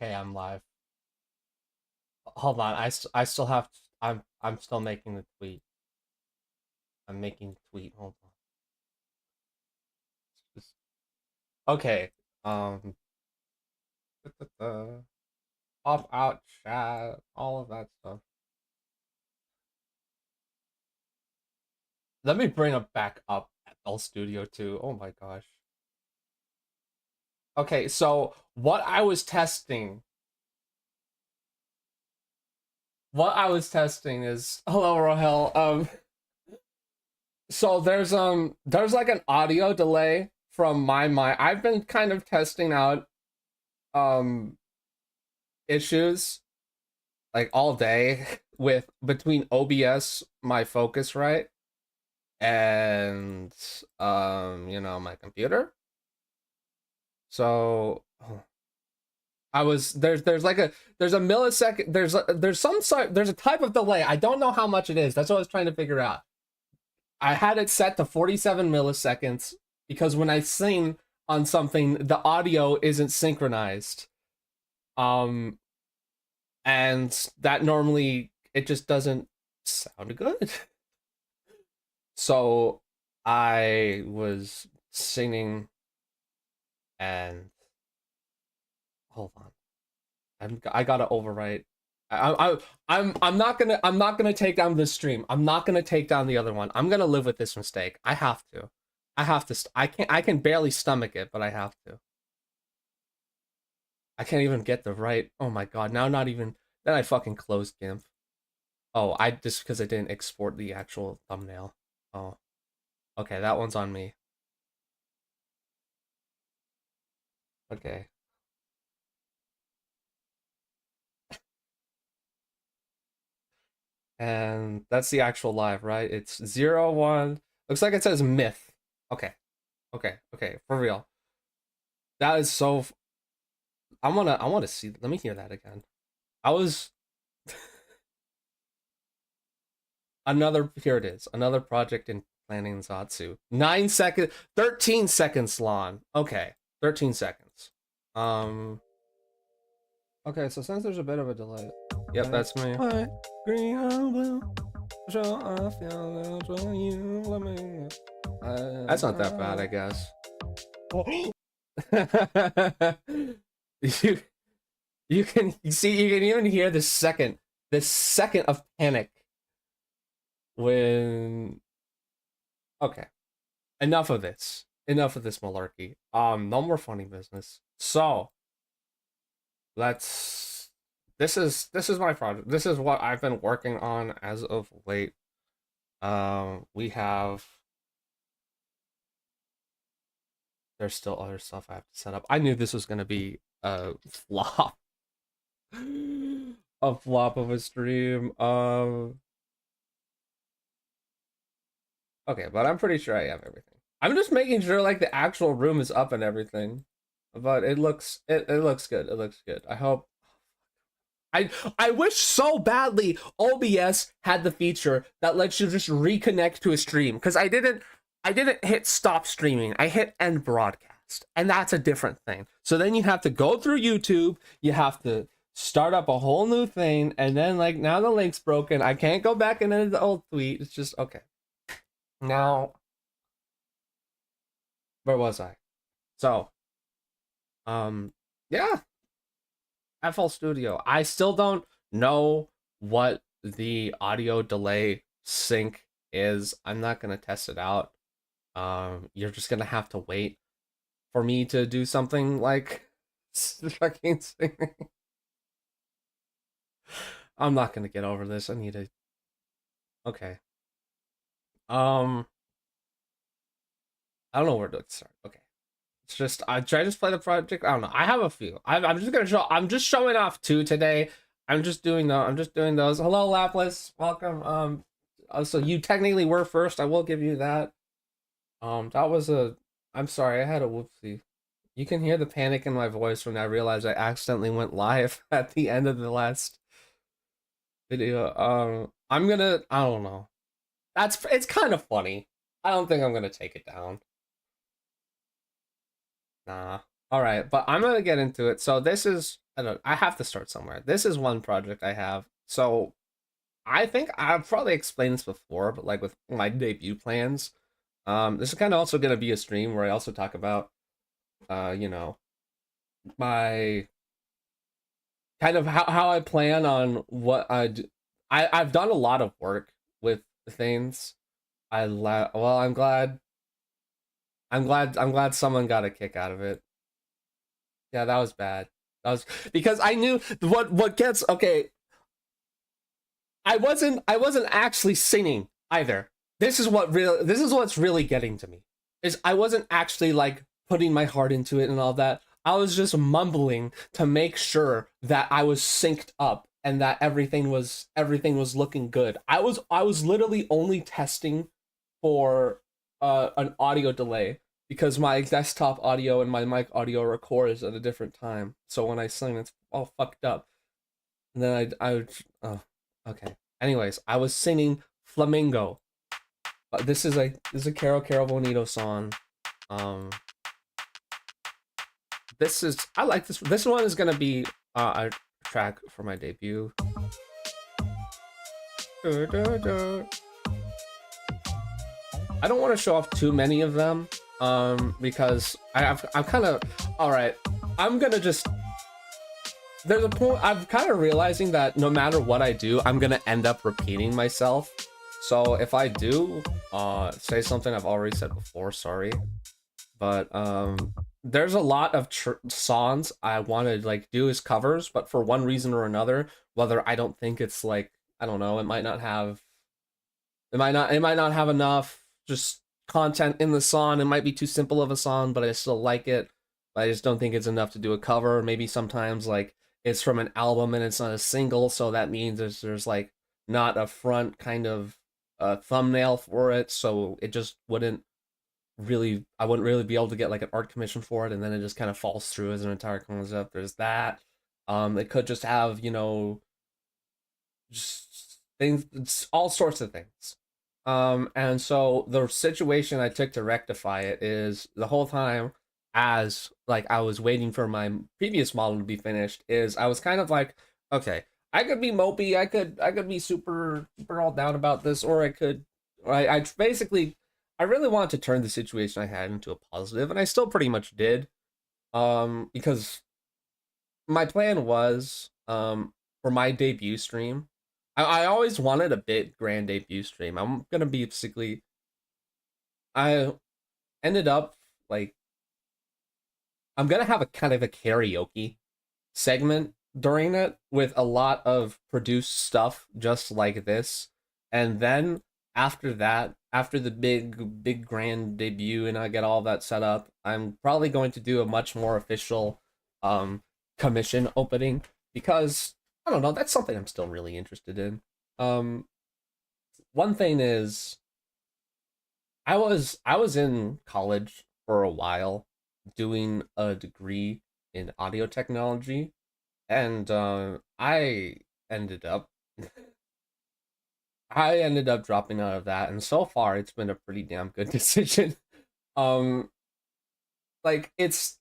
Okay, I'm live. Hold on. I still have I'm still making the tweet. I'm making the tweet. Hold on. Just- Okay. Um pop out chat, all of that stuff. Let me bring it back up at L Studio too. Oh my gosh. Okay, so what I was testing is hello Rohel. So there's like an audio delay from my mic. I've been kind of testing out um issues like all day with between OBS, my Focusrite, and my computer. So I was there's a millisecond there's a type of delay. I don't know how much it is. That's what I was trying to figure out. I had it set to 47 milliseconds because when I sing on something, the audio isn't synchronized. Um, and that normally it just doesn't sound good. So I was singing and hold on, I gotta overwrite. I'm not gonna take down this stream. I'm not gonna take down the other one. I'm gonna live with this mistake. I have to. I have to. I can barely stomach it, but I have to. I can't even get the right. Oh my god! Now not even. Then I fucking closed GIMP. Oh, I just because I didn't export the actual thumbnail. Oh, okay, that one's on me. Okay. And that's the actual live, right? It's 0, 1. Looks like it says myth. Okay. Okay. For real. That is so I wanna see, let me hear that again. I was another here it is. Another project in planning Zatsu. 9 seconds 13 seconds long. Okay. 13 seconds. Okay, so since there's a bit of a delay. Yep, that's me. White, green, and blue. Show I feel for you. Let me. That's not that bad, I guess. you you can see you can even hear the second of panic when okay. Enough of this malarkey. No more funny business. So let's this is my project. This is what I've been working on as of late. We have there's still other stuff I have to set up. I knew this was gonna be a flop. A flop of a stream. Okay, but I'm pretty sure I have everything. I'm just making sure like the actual room is up and everything. But it looks good. It looks good. I hope I wish so badly OBS had the feature that lets you just reconnect to a stream because I didn't hit stop streaming. I hit end broadcast. And that's a different thing. So then you have to go through YouTube, you have to start up a whole new thing, and then like now the link's broken. I can't go back and edit the old tweet. It's just okay. Now where was I? So, yeah, FL Studio. I still don't know what the audio delay sync is. I'm not gonna test it out. You're just gonna have to wait for me to do something like fucking singing. I'm not gonna get over this. I need to. Okay. Um, I don't know where to start. Okay. It's just I try to just play the project. I don't know. I have a few. I'm just gonna show. I'm just showing off two today. I'm just doing those. Hello, Laplace. Welcome. So you technically were first. I will give you that. That was a. I'm sorry. I had a whoopsie. You can hear the panic in my voice when I realized I accidentally went live at the end of the last video. I'm gonna. I don't know. It's kind of funny. I don't think I'm gonna take it down. Nah. All right, but I'm gonna get into it. So this is I don't I have to start somewhere. This is one project I have. So I think I've probably explained this before, but like with my debut plans, this is kind of also gonna be a stream where I also talk about you know, my kind of how I plan on what I do. I've done a lot of work with things. Well, I'm glad someone got a kick out of it. Yeah, that was bad. That was because I knew what gets okay. I wasn't actually singing either. This is what's really getting to me. Is I wasn't actually like putting my heart into it and all that. I was just mumbling to make sure that I was synced up and that everything was looking good. I was literally only testing for an audio delay because my desktop audio and my mic audio records at a different time. So when I sing, it's all fucked up. And then oh, okay. Anyways, I was singing Flamingo. This is a Caro Caro Bonito song. Um, this is I like this. This one is gonna be a track for my debut. I don't want to show off too many of them, because I'm kind of all right. I'm gonna just there's a point I'm kind of realizing that no matter what I do, I'm gonna end up repeating myself. So if I do say something I've already said before, sorry. But there's a lot of songs I want to like do as covers, but for one reason or another, whether I don't think it's like I don't know, it might not have enough just content in the song. It might be too simple of a song, but I still like it. But I just don't think it's enough to do a cover. Maybe sometimes like it's from an album and it's not a single, so that means there's like not a front kind of thumbnail for it, so it just wouldn't really I wouldn't really be able to get like an art commission for it, and then it just kind of falls through as an entire concept. There's that. It could just have, you know, just things, it's all sorts of things. And so the situation I took to rectify it is the whole time as like I was waiting for my previous model to be finished, is I was kind of like, okay, I could be mopey, I could be super all down about this, or I basically I really wanted to turn the situation I had into a positive, and I still pretty much did. Because my plan was for my debut stream. I always wanted a big grand debut stream. I'm gonna be basically I ended up like I'm gonna have a kind of a karaoke segment during it with a lot of produced stuff just like this. And then after that, after the big grand debut and I get all that set up, I'm probably going to do a much more official um commission opening because I don't know, that's something I'm still really interested in. Um one thing is I was in college for a while doing a degree in audio technology, and I ended up I ended up dropping out of that, and so far it's been a pretty damn good decision. um like it's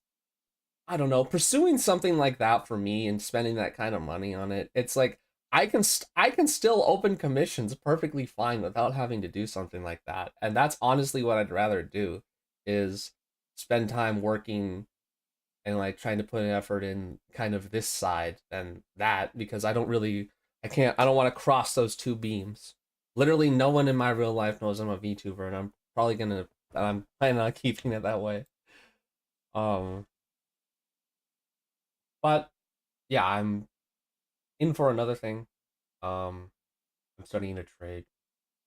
I don't know, pursuing something like that for me and spending that kind of money on it, it's like I can still open commissions perfectly fine without having to do something like that. And that's honestly what I'd rather do is spend time working and like trying to put an effort in kind of this side than that, because I don't want to cross those two beams. Literally no one in my real life knows I'm a VTuber, and I'm planning on keeping it that way. Um but yeah, I'm in for another thing. Um, I'm studying a trade,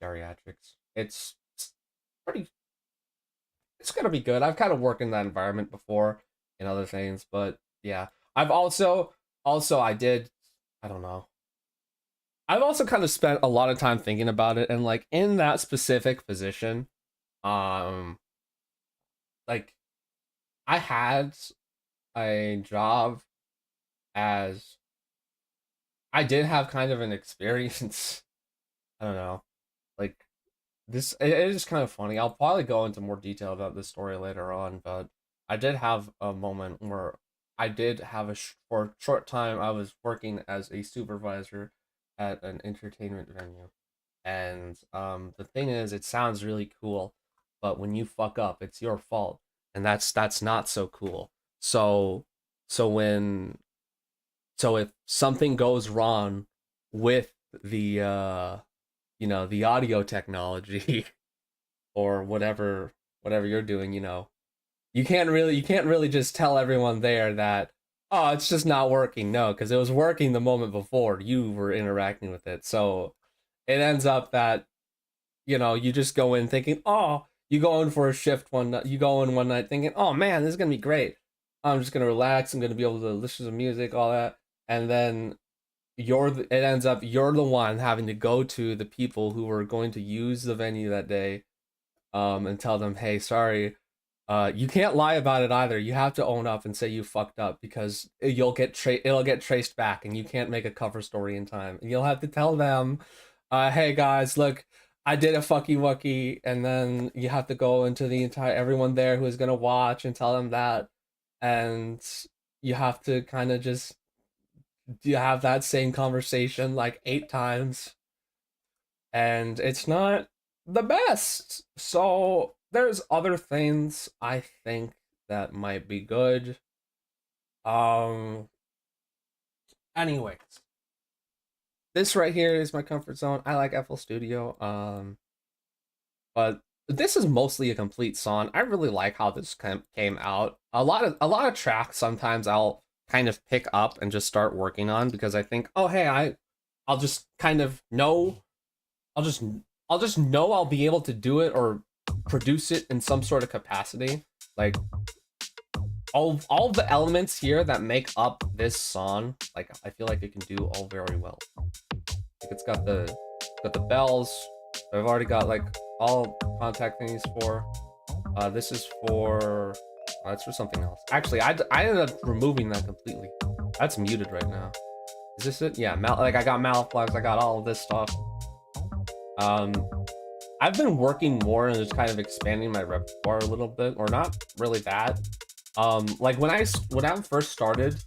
geriatrics. It's pretty. It's gonna be good. I've kind of worked in that environment before and other things, but yeah, I've also I did. I don't know. I've also kind of spent a lot of time thinking about it, and like in that specific position, um, like I had a job as I did have kind of an experience. I don't know, like it is kind of funny. I'll probably go into more detail about this story later on, but I did have a moment where I did have for a short time I was working as a supervisor at an entertainment venue. And the thing is, it sounds really cool, but when you fuck up, it's your fault, and that's not so cool. So so when so if something goes wrong with the the audio technology or whatever you're doing, you can't really just tell everyone there that, oh, it's just not working. No, because it was working the moment before you were interacting with it. So it ends up that you just go in thinking, oh, you go in for a shift one night, you go in one night thinking, oh man, this is gonna be great. I'm just gonna relax. I'm gonna be able to listen to music, all that, and then it ends up you're the one having to go to the people who were going to use the venue that day, and tell them, hey, sorry. You can't lie about it either. You have to own up and say you fucked up because it'll get traced back, and you can't make a cover story in time. And you'll have to tell them, hey guys, look, I did a fucky wucky, and then you have to go into the entire everyone there who is gonna watch and tell them that, and you have to kind of just you have that same conversation like 8 times, and it's not the best. So there's other things I think that might be good. Um anyways, this right here is my comfort zone. I like FL Studio. But this is mostly a complete song. I really like how this came out. A lot of tracks sometimes I'll kind of pick up and just start working on because I think, oh hey, I'll just kind of know I'll just I'll just know I'll be able to do it or produce it in some sort of capacity. Like all the elements here that make up this song, like I feel like it can do all very well. Like it's got the bells. I've already got like all contact thingies for. This is for it's for something else. Actually, I ended up removing that completely. That's muted right now. Is this it? Yeah, like I got malflags, I got all of this stuff. Um, I've been working more and just kind of expanding my repertoire a little bit, or not really that. Like when I first started,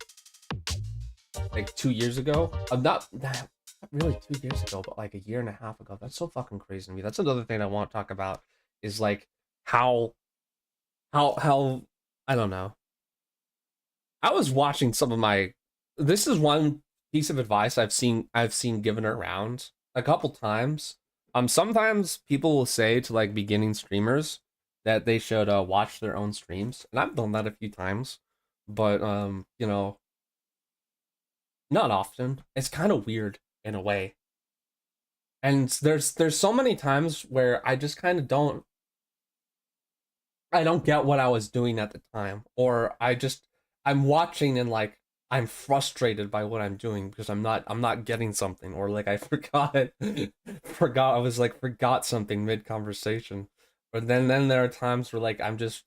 like 2 years ago, I'm not really 2 years ago, but like a year and a half ago. That's so fucking crazy to me. That's another thing I want to talk about is like how how I don't know. I was watching some of my this is one piece of advice I've seen given around a couple times. Sometimes people will say to like beginning streamers that they should watch their own streams, and I've done that a few times, but not often. It's kind of weird in a way. And there's so many times where I just kind of don't get what I was doing at the time, or I'm watching and like I'm frustrated by what I'm doing because I'm not getting something, or like I forgot it, forgot something mid conversation. But then there are times where like I don't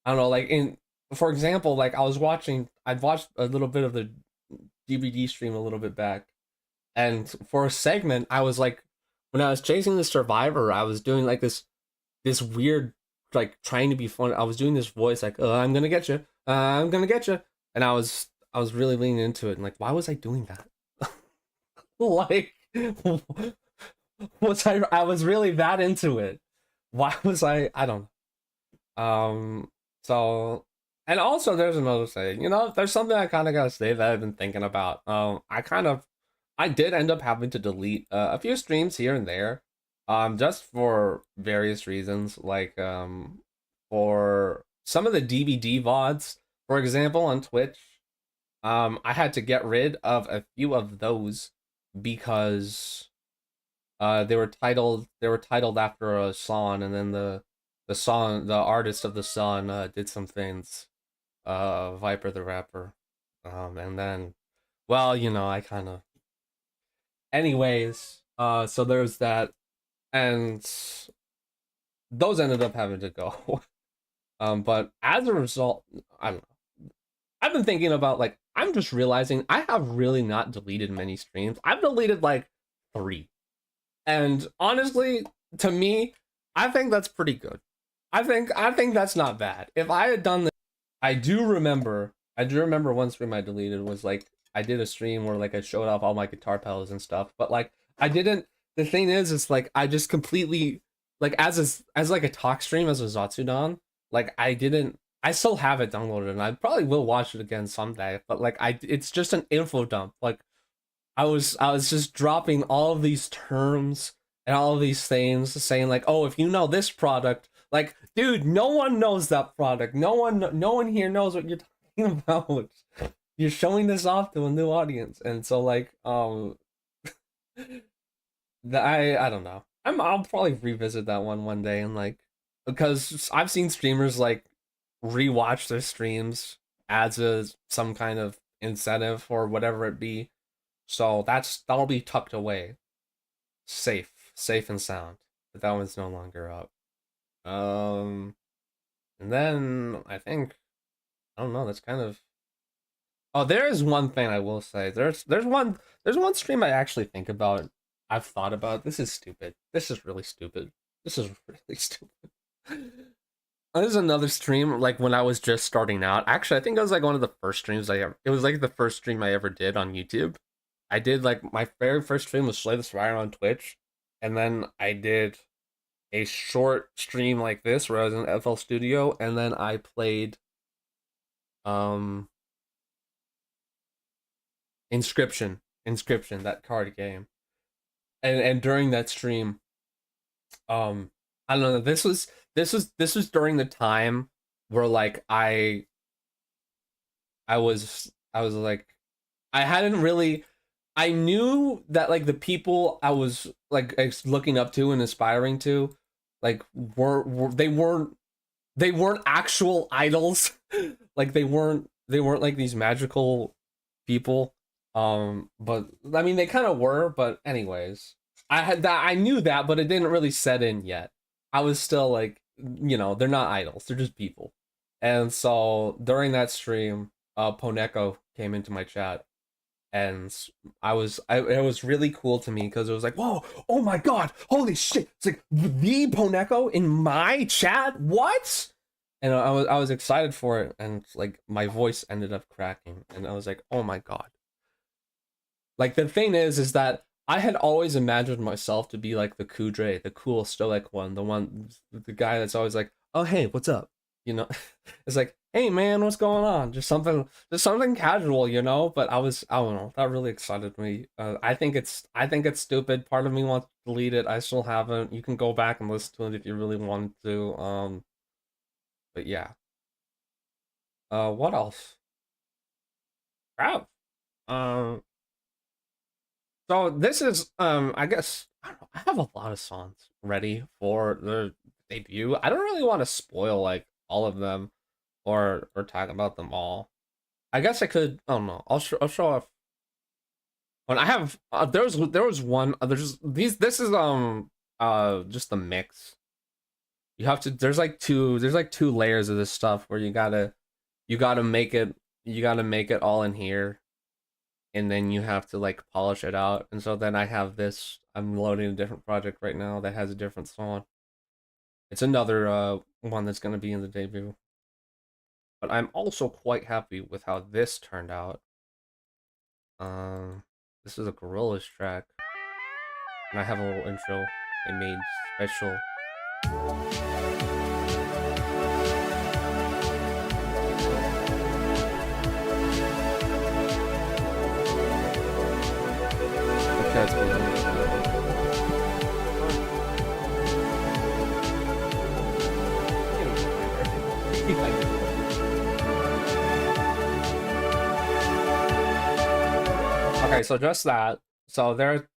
know, like for example, like I'd watched a little bit of the DVD stream a little bit back, and for a segment I was like, when I was chasing the survivor, I was doing like this weird, like trying to be fun. I was doing this voice like, I'm gonna get you, I'm gonna get you, and I was really leaning into it, and like, why was I doing that? Like, I was really that into it. Why was I don't know. So, and also there's another thing, there's something I kind of gotta say that I've been thinking about. I did end up having to delete a few streams here and there, just for various reasons, like for some of the DVD VODs, for example, on Twitch. I had to get rid of a few of those because they were titled after a song, and then the artist of the song did some things, Viper the rapper, and then, well, I kind of, anyways, so there's that, and those ended up having to go. But as a result, I don't know. I've been thinking about, like, I'm just realizing I have really not deleted many streams. I've deleted like 3. And honestly, to me, I think that's pretty good. I think that's not bad. If I had done this I do remember one stream I deleted was like I did a stream where like I showed off all my guitar pedals and stuff, but like I didn't. The thing is like I just completely like as like a talk stream as a Zatsudan, like I didn't. I still have it downloaded, and I probably will watch it again someday. But like it's just an info dump. Like I was just dropping all of these terms and all of these things, saying like, oh, if you know this product, like, dude, no one knows that product. No one here knows what you're talking about. You're showing this off to a new audience, and so like, I don't know. I'll probably revisit that one day and like because I've seen streamers like rewatch their streams as some kind of incentive or whatever it be. So that'll be tucked away, safe and sound. But that one's no longer up. Um, and then I think I don't know. That's kind of. Oh, there is one thing I will say. There's one stream I actually think about. I've thought about. This is stupid. This is really stupid. This is really stupid. There's another stream like when I was just starting out. Actually, I think it was like one of the first streams I ever. It was like the first stream I ever did on YouTube. I did like my very first stream was Slay the Spire on Twitch, and then I did a short stream like this where I was in FL Studio, and then I played um Inscription, that card game. And during that stream, I don't know, this was during the time where like I was like I hadn't really I knew that like the people I was like looking up to and aspiring to like they weren't actual idols. Like they weren't like these magical people. But I mean they kind of were, but anyways, I knew that, but it didn't really set in yet. I was still like, they're not idols, they're just people. And so during that stream, Poneko came into my chat, and it was really cool to me because it was like, whoa, oh my god, holy shit, it's like the Poneko in my chat, what? And I was excited for it, and like my voice ended up cracking, and I was like, oh my god. Like the thing is that I had always imagined myself to be like the Kudre, the cool stoic one, the guy that's always like, oh hey, what's up, you know? It's like, hey man, what's going on? Just something casual, But I don't know, that really excited me. I think it's stupid. Part of me wants to delete it. I still haven't. You can go back and listen to it if you really wanted to. But yeah. What else? Crap. Um. So this is I guess I don't know, I have a lot of songs ready for the debut. I don't really want to spoil like all of them or talk about them all. I guess I could. I don't know. I'll show off. When I have there was one. There's these. This is just the mix. You have to. There's like two layers of this stuff where you gotta make it all in here, and then you have to like polish it out. And so then I have this. I'm loading a different project right now that has a different song. It's another one that's gonna be in the debut. But I'm also quite happy with how this turned out. Um, this is a Gorillaz track, and I have a little intro I made special. Okay, it's okay, so just that. So there,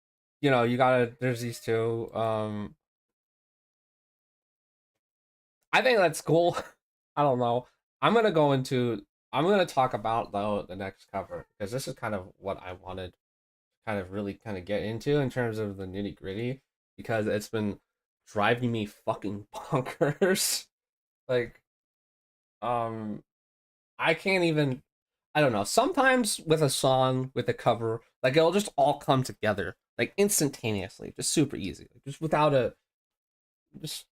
there's these two. I think that's cool. I don't know. I'm gonna talk about though the next cover because this is kind of what I wanted to kind of really kind of get into in terms of the nitty gritty because it's been driving me fucking bonkers. Like, um, I can't even. I don't know. Sometimes with a song, with a cover, like it'll just all come together, like instantaneously, just super easy, like, just without a, just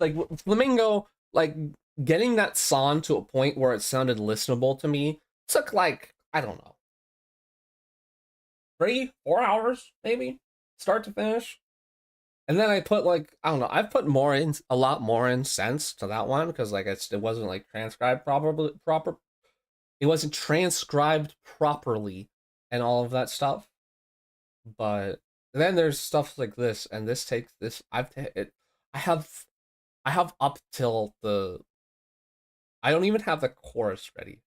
like Flamingo, like getting that song to a point where it sounded listenable to me took like, I don't know, 3 4 hours maybe, start to finish. And then I put like, I don't know, I've put more in, a lot more in sense to that one because like it wasn't like transcribed proper, it wasn't transcribed properly and all of that stuff. But then there's stuff like this, and this takes this. I have I have up till the. I don't even have the chorus ready.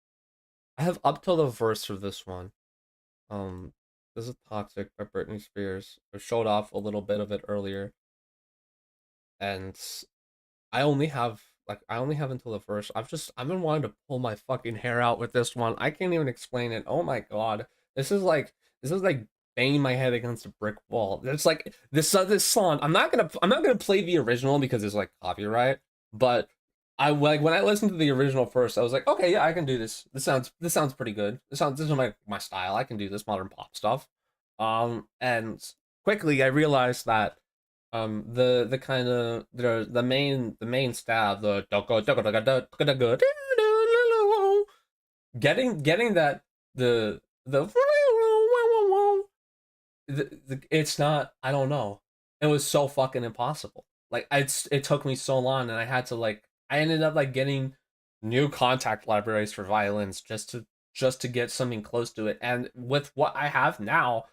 I have up till the verse for this one. Um, this is "Toxic" by Britney Spears. I showed off a little bit of it earlier, and I only have until the verse. I've been wanting to pull my fucking hair out with this one. I can't even explain it. Oh my god. This is like banging my head against a brick wall. It's like this song. I'm not gonna play the original because it's like copyright, but I like when I listened to the original first, I was like, okay, yeah, I can do this. This sounds pretty good. This is my style. I can do this modern pop stuff. And quickly I realized that the kind of the main stab, the getting that the it's not, I don't know, it was so fucking impossible. Like it took me so long, and I had to like, I ended up like getting new contact libraries for violins just to get something close to it. And with what I have now,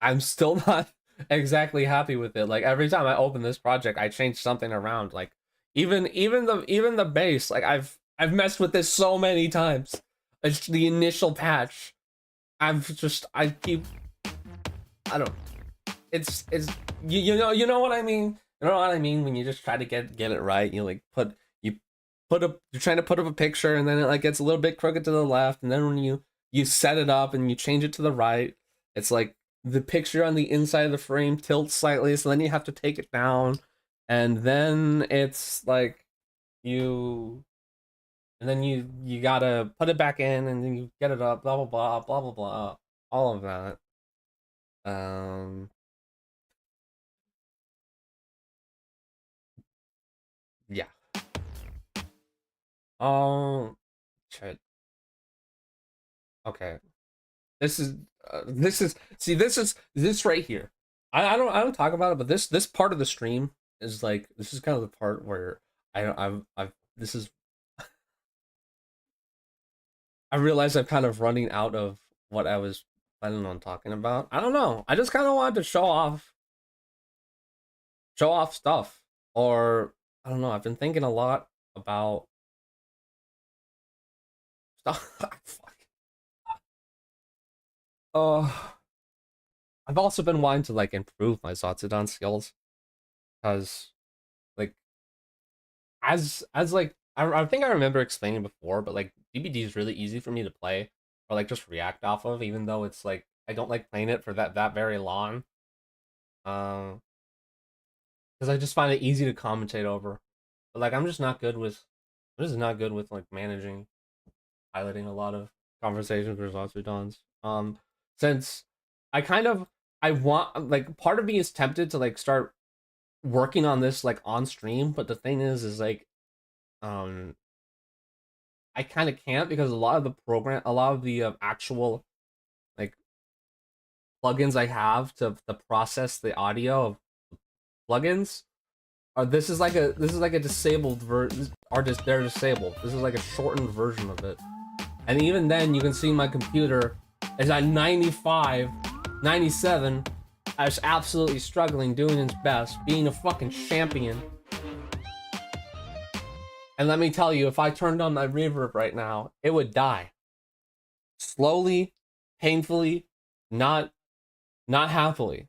I'm still not exactly happy with it. Like every time I open this project, I change something around. Like even the bass, like I've messed with this so many times. It's the initial patch. I keep, I don't, it's you know what I mean? You know what I mean when you just try to get it right. You like put up, you're trying to put up a picture, and then it like gets a little bit crooked to the left, and then when you set it up and you change it to the right, it's like the picture on the inside of the frame tilts slightly, so then you have to take it down, and then it's like you and then you gotta put it back in, and then you get it up, blah blah blah blah blah blah, all of that. Um, yeah. Um, shit. Okay. This is this right here. I don't talk about it, but this part of the stream is like, this is kind of the part where I've this is, I realize I'm kind of running out of what I was planning on talking about. I don't know. I just kind of wanted to show off stuff, or I don't know. I've been thinking a lot about stuff. Fuck. Uh, I've also been wanting to like improve my Zatsudan skills because like as like I think I remember explaining before, but like DBD is really easy for me to play or like just react off of, even though it's like I don't like playing it for that very long. Um, because I just find it easy to commentate over. But like I'm just not good with like managing, piloting a lot of conversations with Zatsudans. Since I kind of, I want, like, part of me is tempted to like start working on this like on stream, but the thing is like um I kind of can't because a lot of the actual like plugins I have to process the audio of plugins are, this is like a disabled they're disabled. This is like a shortened version of it. And even then you can see my computer is at 95, 97. I was absolutely struggling, doing its best, being a fucking champion. And let me tell you, if I turned on my reverb right now, it would die. Slowly, painfully, not not happily.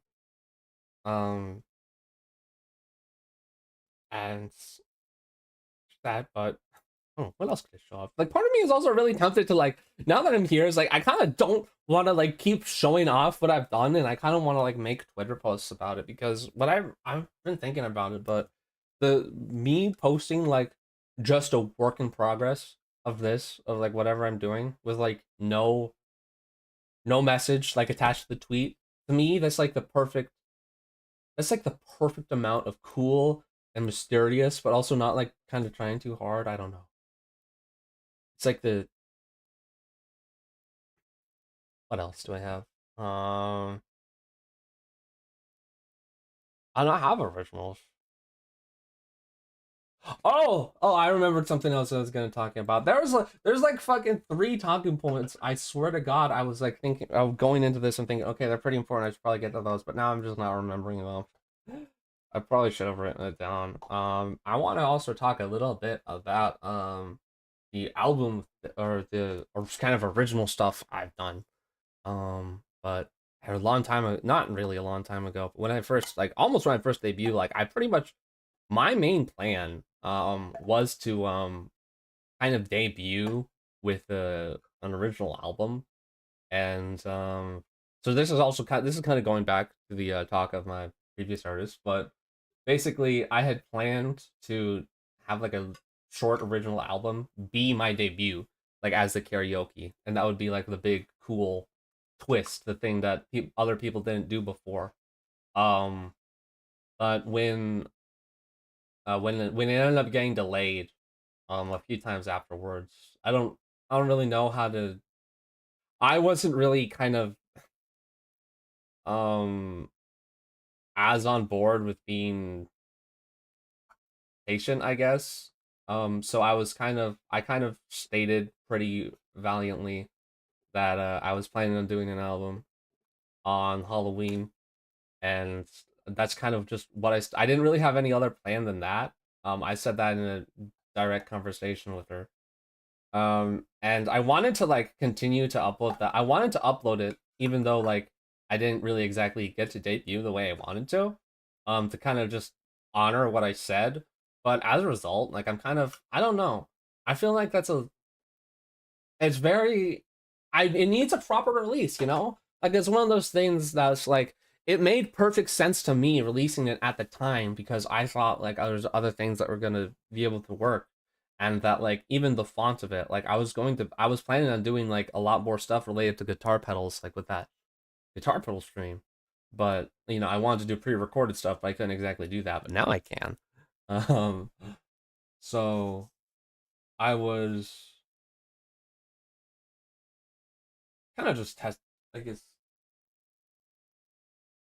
Um and that, but oh, what else could I show off? Like part of me is also really tempted to like, now that I'm here, is like I kind of don't want to like keep showing off what I've done, and I kind of want to like make Twitter posts about it, because what I've been thinking about it, but the me posting like just a work in progress of this, of like whatever I'm doing with like no message like attached to the tweet, to me that's like the perfect amount of cool and mysterious, but also not like kind of trying too hard. I don't know. It's like the what else do I have? Um, I don't have originals. Oh, I remembered something else I was gonna talk about. There's like fucking three talking points. I swear to God, I was like thinking, I was going into this and thinking, okay, they're pretty important. I should probably get to those, but now I'm just not remembering them. I probably should have written it down. I want to also talk a little bit about the album or kind of original stuff I've done. But a long time ago, not really a long time ago, but when I first like almost when I first debuted, like I pretty much my main plan was to kind of debut with an original album and so this is kind of going back to the talk of my previous artist, but basically I had planned to have like a short original album be my debut like as the karaoke, and that would be like the big cool twist, the thing that other people didn't do before. um but when it ended up getting delayed a few times afterwards, I don't really know how to. I wasn't really kind of um as on board with being patient, I guess. So I kind of stated pretty valiantly that I was planning on doing an album on Halloween, and that's kind of just what I didn't really have any other plan than that. I said that in a direct conversation with her. And I wanted to like continue to upload that. I wanted to upload it even though like I didn't really exactly get to debut the way I wanted to kind of just honor what I said. But as a result, like I'm kind of, I don't know. I feel like it's very, it needs a proper release, you know? Like it's one of those things that's like, it made perfect sense to me releasing it at the time because I thought like there's other things that were gonna be able to work, and that like even the font of it, like I was planning on doing like a lot more stuff related to guitar pedals, like with that guitar pedal stream, but you know I wanted to do pre-recorded stuff, but I couldn't exactly do that, but now I can. Um, so I was kind of just test. I guess.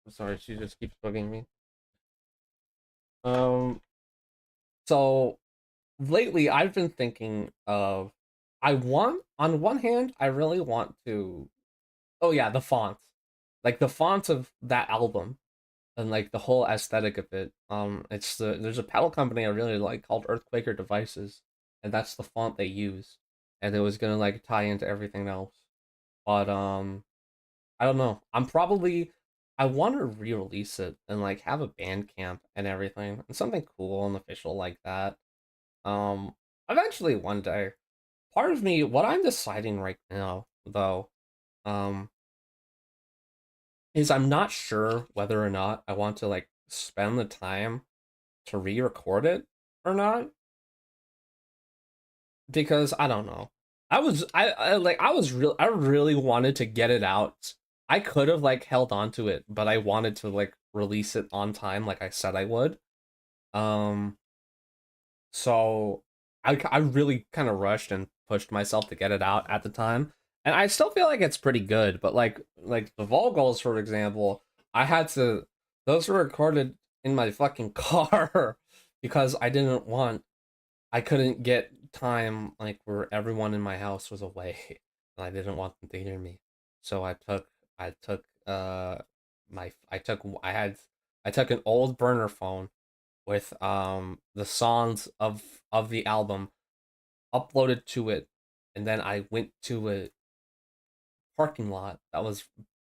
I'm sorry, she just keeps bugging me. Um, so lately I've been thinking of I want on one hand I really want to oh yeah, the font. Like the font of that album and like the whole aesthetic of it. There's a pedal company I really like called Earthquaker Devices, and that's the font they use. And it was gonna like tie into everything else. But I don't know. I want to re-release it and like have a band camp and everything and something cool and official like that. Um, Eventually one day. Part of me, what I'm deciding right now, though, um, is I'm not sure whether or not I want to like spend the time to re-record it or not, because I don't know. I really wanted to get it out. I could have like held on to it, but I wanted to like release it on time like I said I would. Um so I really kind of rushed and pushed myself to get it out at the time. And I still feel like it's pretty good, but like the vocals, for example, I had to those were recorded in my fucking car because I couldn't get time like where everyone in my house was away and I didn't want them to hear me. So I took my I took I took an old burner phone with the songs of the album uploaded to it, and then I went to a parking lot that was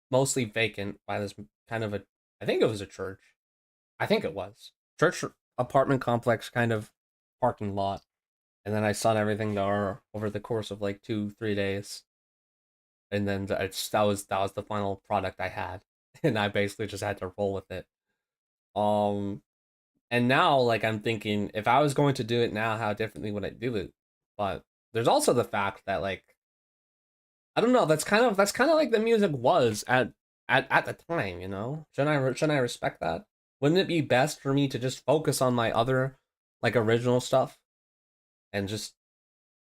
mostly vacant by this kind of a I think it was a church. I think it was. Church apartment complex kind of parking lot. And then I sung everything there over the course of like 2 3 days, and then that was the final product I had, and I basically just had to roll with it. Um, and now like I'm thinking if I was going to do it now, how differently would I do it? But there's also the fact that like I don't know. That's kind of like the music was at the time. You know, shouldn't I respect that? Wouldn't it be best for me to just focus on my other like original stuff and just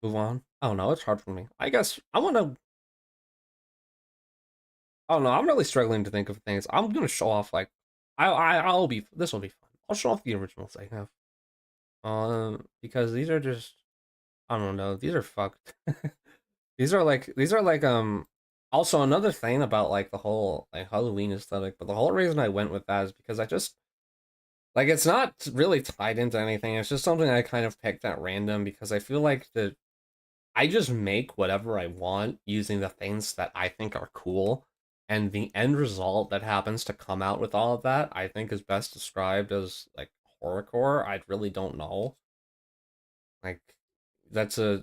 Move on. I don't know. It's hard for me. I guess I want to. I don't know. I'm really struggling to think of things. I'm gonna show off like I'll be. This will be fun. I'll show off the originals I have. Because these are just. I don't know. These are fucked. These are like. Also, another thing about like the whole like Halloween aesthetic, but the whole reason I went with that is because I just like it's not really tied into anything. It's just something I kind of picked at random because I feel like the I just make whatever I want using the things that I think are cool, and the end result that happens to come out with all of that, I think is best described as like horrorcore. I really don't know. Like that's a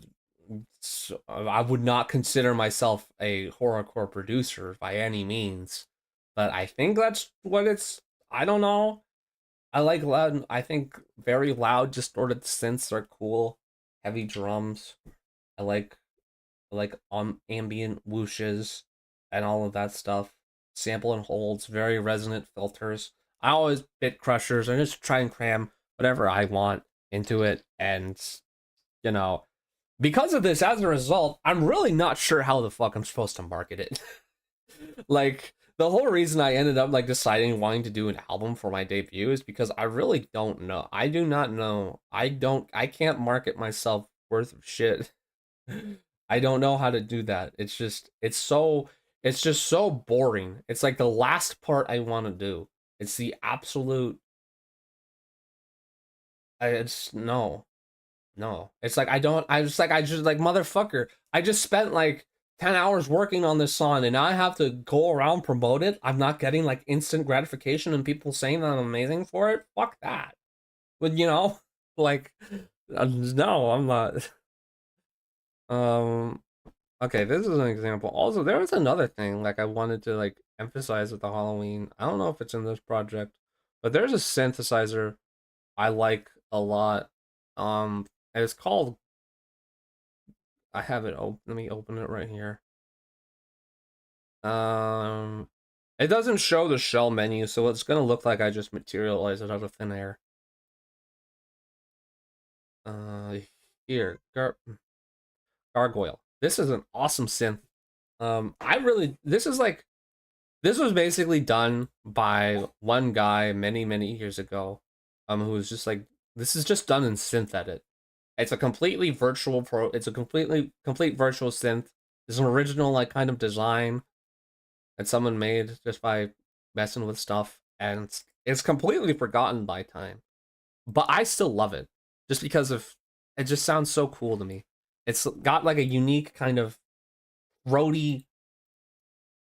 I would not consider myself a horrorcore producer by any means, but I think that's what it's. I don't know. I like loud. I think very loud, distorted synths are cool. Heavy drums. I like ambient whooshes and all of that stuff. Sample and holds, very resonant filters. I always bit crushers. I just try and cram whatever I want into it, and you know, because of this, as a result, I'm really not sure how the fuck I'm supposed to market it. Like the whole reason I ended up like deciding wanting to do an album for my debut is because I really don't know. I do not know. I can't market myself worth of shit. I don't know how to do that. It's just so boring. It's like the last part I want to do. It's the absolute it's no. No. It's like I just like motherfucker. I just spent like 10 hours working on this song and now I have to go around promote it. I'm not getting like instant gratification and people saying that I'm amazing for it. Fuck that. But like no, I'm not. Um Okay, this is an example. Also, there was another thing like I wanted to like emphasize with the Halloween. I don't know if it's in this project, but there's a synthesizer I like a lot. And it's called I have it open. Let me open it right here. Um it doesn't show the shell menu, so it's gonna look like I just materialized it out of thin air. Uh Here, Gargoyle. This is an awesome synth. I really this is like This was basically done by one guy many years ago, who was just like, this is just done in synth edit. It's a completely virtual pro. It's a complete virtual synth. It's an original like kind of design that someone made just by messing with stuff, and it's completely forgotten by time. But I still love it, just because of it. Just sounds so cool to me. It's got like a unique kind of roady.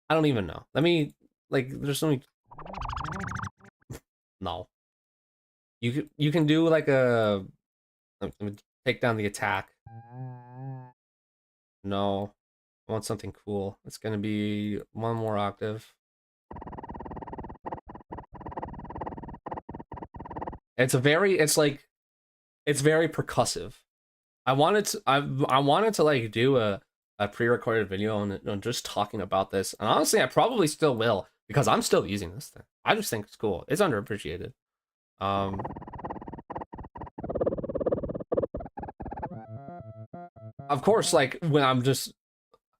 I don't even know. Let me like. There's so many. No. You can do like a let me take down the attack. No, I want something cool. It's gonna be one more octave. It's very percussive. I wanted to like do a pre-recorded video on just talking about this. And honestly, I probably still will because I'm still using this thing. I just think it's cool. It's underappreciated. Um of course, like when I'm just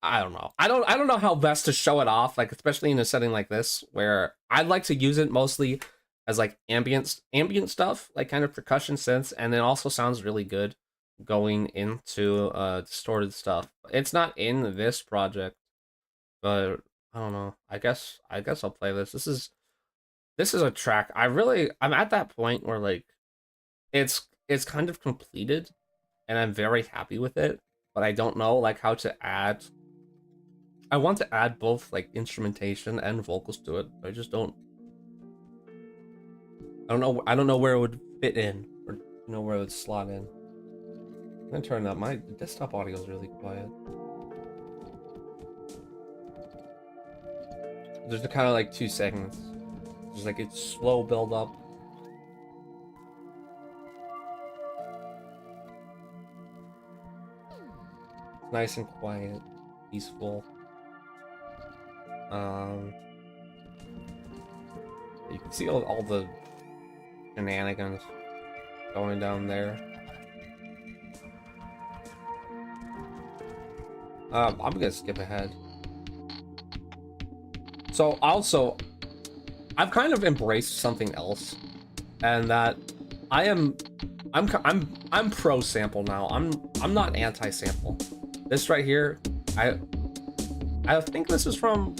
I don't know. I don't know how best to show it off, like especially in a setting like this where I'd like to use it mostly as like ambient stuff, like kind of percussion synths, and it also sounds really good going into distorted stuff. It's not in this project, but I don't know. I guess I'll play this. This is a track. I'm at that point where like it's kind of completed and I'm very happy with it, but I don't know like how to add I want to add both like instrumentation and vocals to it. I don't know where it would fit in or where it would slot in. I'm gonna turn up. My desktop audio is really quiet. There's the kind of like two segments. There's like it's slow build up. It's nice and quiet, peaceful. Um, you can see all the shenanigans going down there. I'm gonna skip ahead. So also, I've kind of embraced something else, and that I am, I'm pro sample now. I'm not anti sample. This right here, I I think this is from.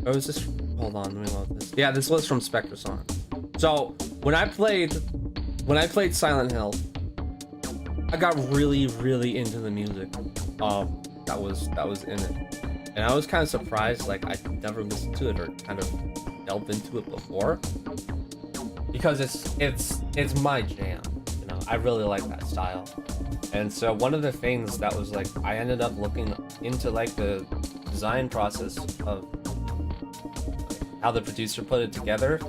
Or was this? Hold on, let me load this. Yeah, this was from Spectrasonic. So when I played Silent Hill, I got really into the music. That was in it, and I was kind of surprised. Like I never listened to it or kind of delved into it before, because it's my jam. You know, I really like that style. And so one of the things that was like, I ended up looking into like the design process of how the producer put it together,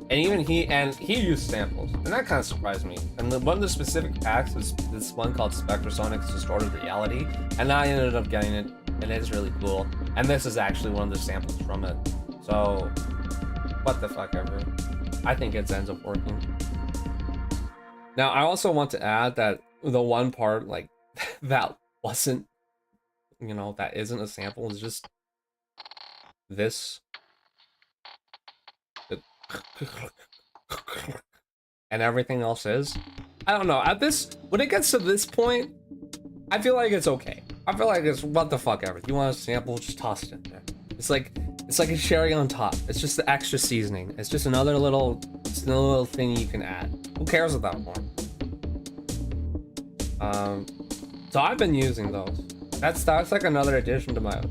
and even he used samples, and that kind of surprised me. And one of the specific packs was this one called Spectrasonic's Distorted Reality, and I ended up getting it, and it's really cool. And this is actually one of the samples from it. So what the fuck ever. I think it ends up working. Now I also want to add that the one part like that wasn't, you know, that isn't a sample is just this. And everything else is. I don't know. At this, when it gets to this point, I feel like it's okay. I feel like it's what the fuck ever. You want a sample, just toss it in there. It's like a cherry on top. It's just the extra seasoning. It's just another little thing you can add. Who cares at that point? So I've been using those. That's like another addition to my.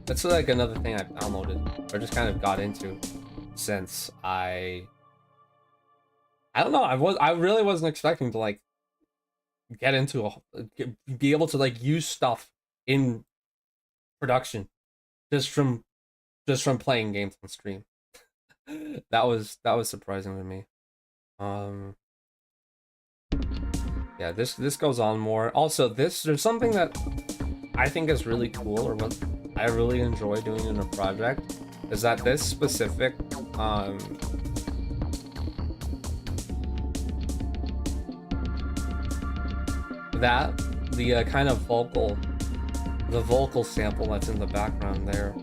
That's like another thing I've downloaded or just kind of got into since I don't know. I really wasn't expecting to like get into be able to like use stuff in production just from playing games on stream. That was surprising to me. Um, yeah, this goes on more. Also, there's something that I think is really cool, or what I really enjoy doing in a project, is that this specific um that the kind of vocal sample that's in the background there.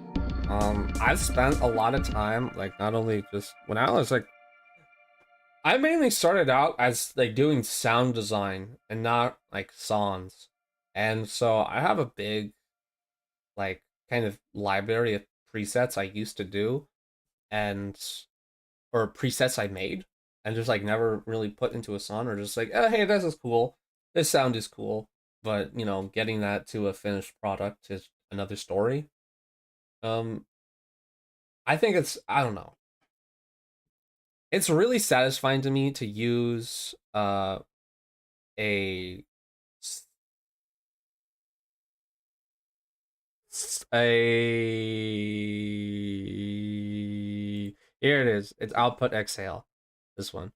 I've spent a lot of time, like, not only just when I was like, I mainly started out as like doing sound design and not like songs, and so I have a big like kind of library of presets I used to do, and or presets I made and just like never really put into a song, or just like, oh hey, this is cool, this sound is cool, but you know, getting that to a finished product is another story. Um, I think I don't know. It's really satisfying to me to use a here it is. It's output exhale. This one.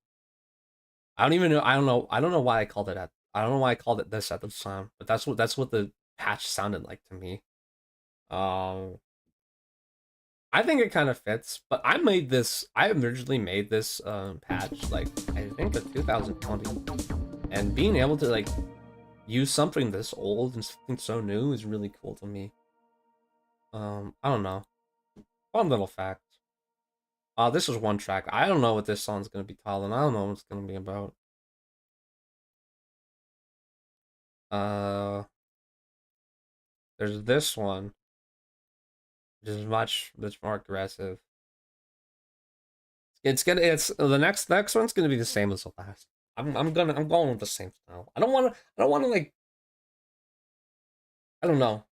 I don't even know. I don't know why I called it at. I don't know why I called it this at the time, but that's what the patch sounded like to me. Um, I think it kind of fits. But I made this. I originally made this patch like I think in 2020, and being able to like use something this old and something so new is really cool to me. I don't know. Fun little fact. This is one track. I don't know what this song's gonna be called, and I don't know what it's gonna be about. Uh, there's this one, which is much more aggressive. It's the next one's gonna be the same as the last. I'm going with the same style. I don't wanna like I don't know.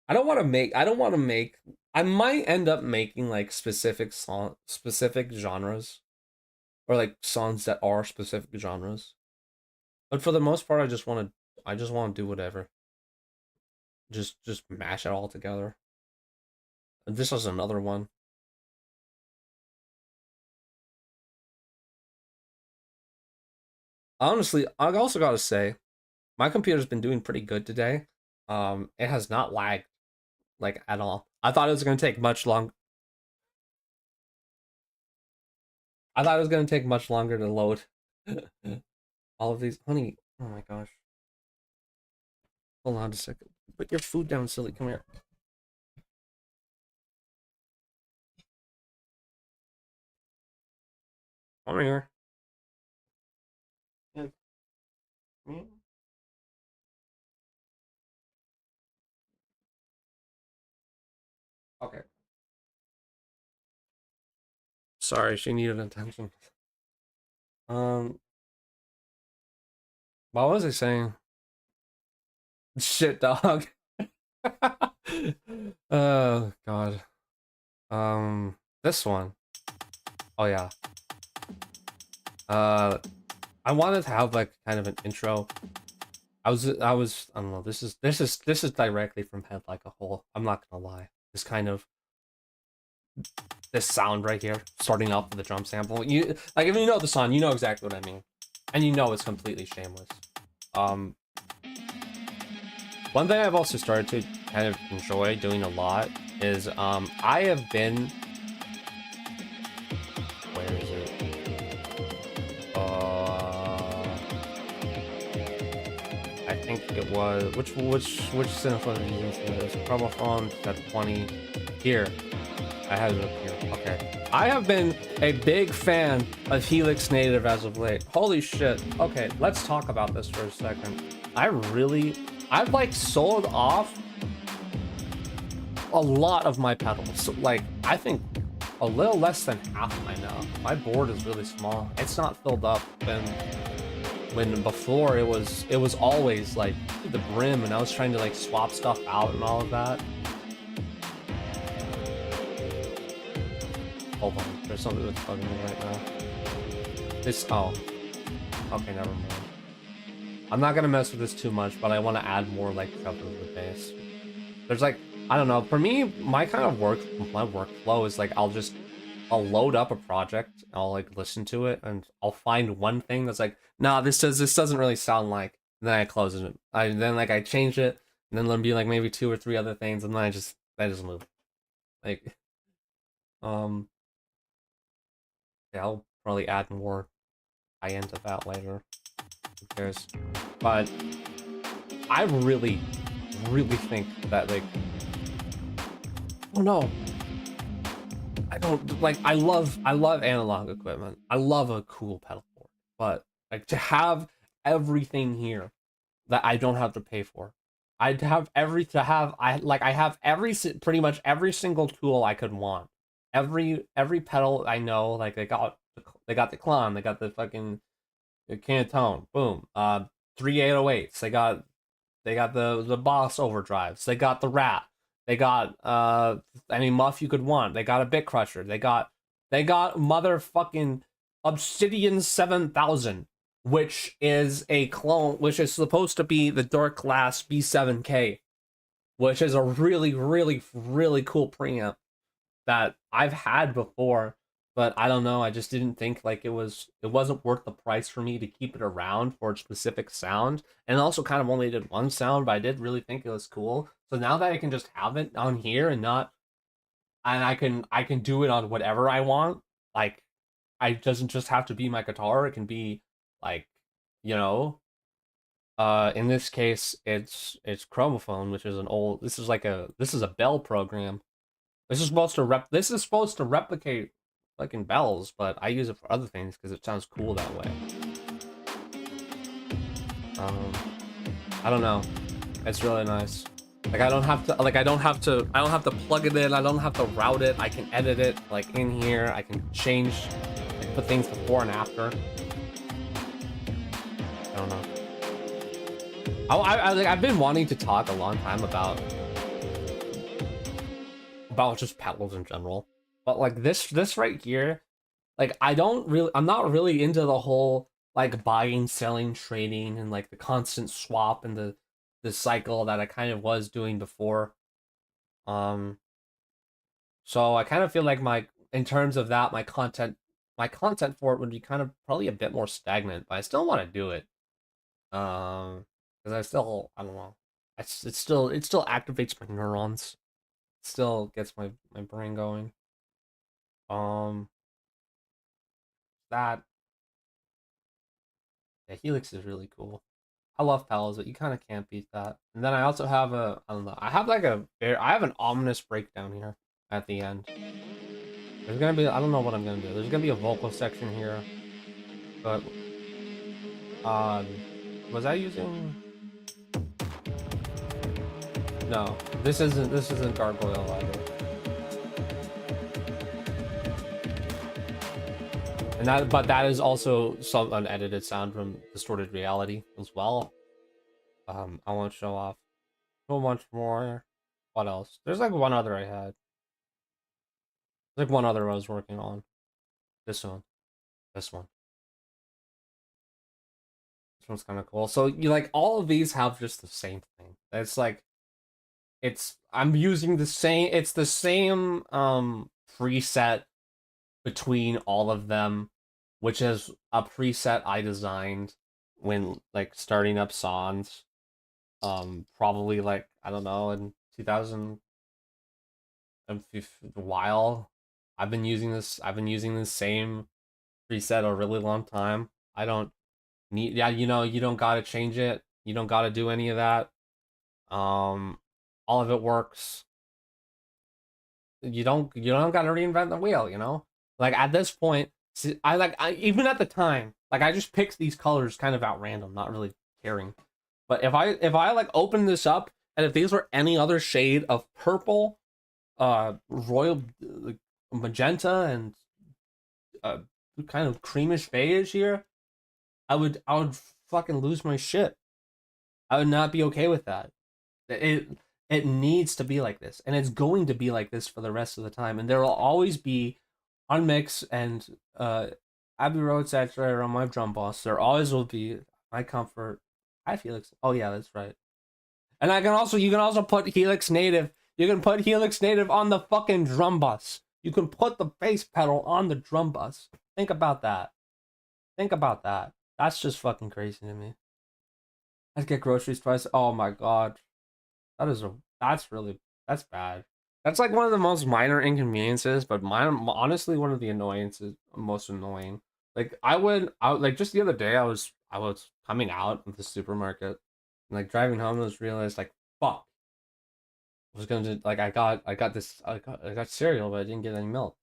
I don't wanna make I might end up making like specific genres, or like songs that are specific genres. But for the most part, I just wanna do whatever. Just mash it all together. And this is another one. Honestly, I also gotta say, my computer's been doing pretty good today. It has not lagged like at all. I thought it was gonna take much long. I thought it was gonna take much longer to load all of these. Honey, oh my gosh. Hold on a second. Put your food down, silly. Come here. Come here. Yeah. Okay. Sorry, she needed attention. Um, what was I saying? Shit, dog. Oh God. This one. Oh yeah. Uh, I wanted to have like kind of an intro. I don't know. This is directly from Head Like a Hole. I'm not gonna lie. This sound right here, starting off with the drum sample. You like if you know the song, you know exactly what I mean, and you know it's completely shameless. Um, One thing I've also started to kind of enjoy doing a lot is I have been. Where is it? I think it was which cinephone are you using for this? Chromophone at 20. Here, I have it up here. Okay. I have been a big fan of Helix Native as of late. Holy shit. Okay, let's talk about this for a second. I've like sold off a lot of my pedals. Like, I think a little less than half by now. My board is really small. It's not filled up, and when before it was always like the brim, and I was trying to like swap stuff out and all of that. Hold on, there's something that's bugging me right now. Okay, never mind. I'm not gonna mess with this too much, but I want to add more like stuff to the bass. There's like, I don't know, for me, my workflow is like I'll load up a project, I'll like listen to it, and I'll find one thing that's like, nah, this doesn't really sound like. And then I close it. I change it, and then there'll be like maybe two or three other things, and then I just move. Like, um, yeah, I'll probably add more high end to that later. Who cares? But I really, really think that like, oh no, I don't like. I love analog equipment. I love a cool pedal board, but like to have everything here that I don't have to pay for. I'd have every to have I have pretty much every single tool I could want. Every pedal I know, like they got the clon, they got the fucking Cantone, boom. 3808s, they got the Boss overdrives, they got the Rat, they got any muff you could want, they got a Bit Crusher, they got motherfucking Obsidian 7000, which is a clone, which is supposed to be the Dark Glass B7K, which is a really, really, really cool preamp that I've had before, but I don't know. I just didn't think like it wasn't worth the price for me to keep it around for a specific sound. And also kind of only did one sound, but I did really think it was cool. So now that I can just have it on here and not and I can do it on whatever I want, like I doesn't just have to be my guitar, it can be like, you know, in this case it's Chromophone, which is an old this is a Bell program. This is supposed to replicate fucking bells, but I use it for other things because it sounds cool that way. Um, I don't know. It's really nice. Like I don't have to plug it in, I don't have to route it, I can edit it like in here, I can change, like, put things before and after. I don't know. I've been wanting to talk a long time about just pedals in general. But like this right here, like I'm not really into the whole like buying, selling, trading, and like the constant swap and the cycle that I kind of was doing before. Um, so I kind of feel like my in terms of that, my content for it would be kind of probably a bit more stagnant, but I still want to do it. Because I don't know. It still activates my neurons. Still gets my brain going. Um, that the Helix is really cool. I love pedals, but you kind of can't beat that. And then I also have I don't know, I have an ominous breakdown here at the end. There's gonna be, I don't know what I'm gonna do. There's gonna be a vocal section here, but was I using? No, this isn't Gargoyle either. And but that is also some unedited sound from Distorted Reality as well. I won't show off so much more. What else? There's like one other I had. There's like one other I was working on. This one. This one. This one's kind of cool. So you like all of these have just the same thing. It's like I'm using the same. It's the same preset between all of them, which is a preset I designed when like starting up songs. Probably like I don't know in 2000 a while. I've been using this same preset a really long time. I don't need, yeah, you don't gotta change it. You don't gotta do any of that. Um, all of it works. You don't gotta reinvent the wheel. Like at this point, see, even at the time, like I just picked these colors kind of at random, not really caring. But if I like open this up and if these were any other shade of purple, royal magenta and uh kind of creamish beige here, I would fucking lose my shit. I would not be okay with that. It it needs to be like this, and it's going to be like this for the rest of the time. And there will always be unmix and Abbey Road saturated on my drum boss. There always will be my comfort. I Felix. Oh yeah, that's right. And you can also put Helix Native. You can put Helix Native on the fucking drum bus. You can put the bass pedal on the drum bus. Think about that. Think about that. That's just fucking crazy to me. I'd get groceries twice. Oh my god. That's really, that's bad. That's like one of the most minor inconveniences, but honestly one of the annoyances most annoying. Like I like just the other day I was coming out of the supermarket and like driving home and just realized like fuck. I was gonna like I got cereal but I didn't get any milk.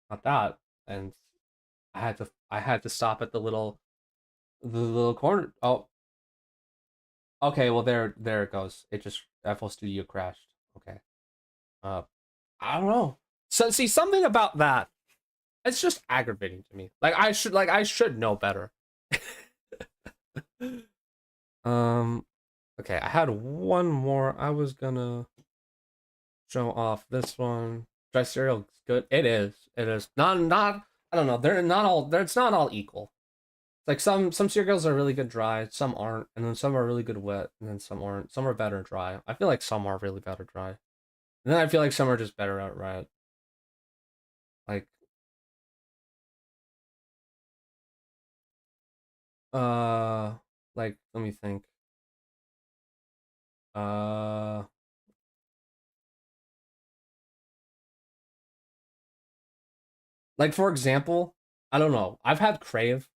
Not that. And I had to stop at the little corner. Oh, okay, well there it goes. It just FL Studio crashed. Okay. Uh, I don't know. So see something about that. It's just aggravating to me. Like I should know better. um. Okay, I had one more. I was gonna show off this one. Dry cereal is good. It is. It is not. I don't know. They're not all. It's not all equal. Like some cereals are really good dry, some aren't, and then some are really good wet, and then some aren't. Some are better dry. I feel like some are really better dry, and then I feel like some are just better outright. Like uh, like let me think. Uh, like for example, I don't know. I've had Crave.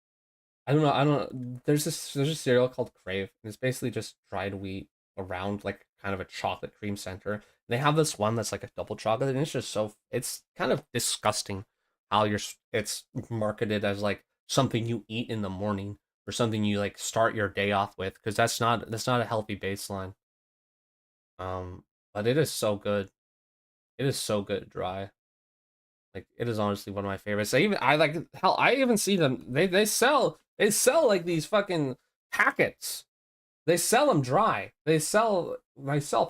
I don't know. I don't. There's a cereal called Crave, and it's basically just dried wheat around like kind of a chocolate cream center. They have this one that's like a double chocolate, and it's just it's kind of disgusting how it's marketed as like something you eat in the morning or something you like start your day off with because that's not a healthy baseline. But it is so good. It is so good dry. Like it is honestly one of my favorites. I like hell. I even see them. They sell like these fucking packets. They sell them dry. They sell